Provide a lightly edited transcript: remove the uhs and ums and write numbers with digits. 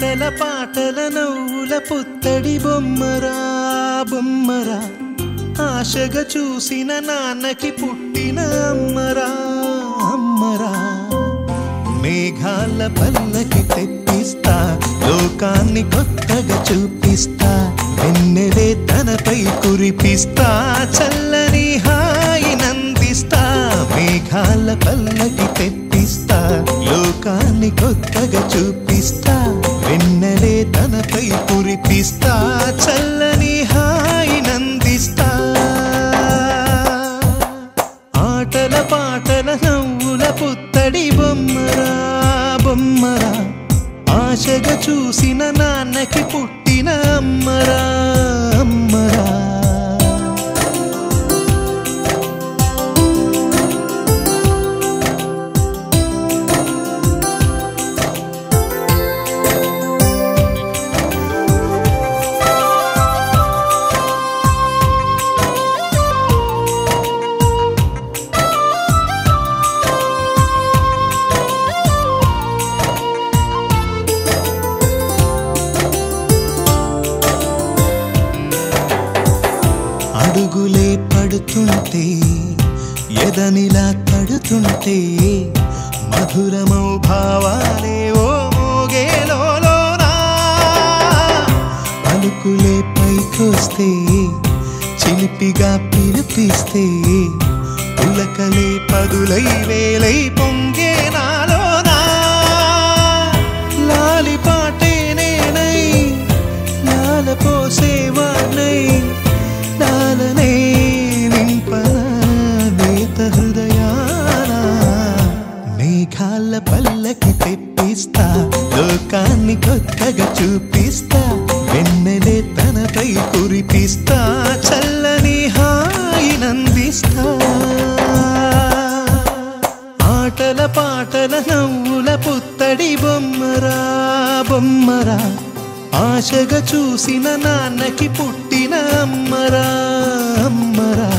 ఆటల పాటల నవ్వుల పుత్తడి బొమ్మరా బొమ్మరా ఆశగా చూసిన నాన్నకి పుట్టిన అమ్మరా అమ్మరా మేఘాల పల్లకి తెప్పిస్తా లోకాన్ని కొత్తగా చూపిస్తా వెన్నెలే తనపై కురిపిస్తా చల్లని హాయి నందిస్తా మేఘాల పల్లకి తెప్పిస్తా లోకాన్ని కొత్తగా చూపిస్తా వెన్నెలే తనపై కురిపిస్తా చల్లని హాయి నందిస్తా ఆటల పాటల నవ్వుల పుత్తడి బొమ్మరా బొమ్మరా ఆశగా చూసిన నాన్నకి పుట్టిన అమ్మరా అమ్మరా అడుగులే పడుతుంటే ఎదనిలా తడుతుంటే మధురమౌ భావాలే ఓ మోగేలోనా పలుకులే పైకొస్తే చిలిపిగా పిలిపిస్తే పులకలే పదులై వేలై పొంగే నాలోనా లాలిపాటే నేనై లాల పోసేవాణ్ణై నాలనే నింపనా నేత హృదయాన మేఘాల పల్లకి తెప్పిస్తా లోకాన్ని కొత్తగా చూపిస్తా వెన్నెలే తనపై కురిపిస్తా చల్లని హాయి నందిస్తా ఆటల పాటల నవ్వుల పుత్తడి బొమ్మరా బొమ్మరా ఆశగా చూసిన నాన్నకి పుట్టిన అమ్మరా అమ్మరా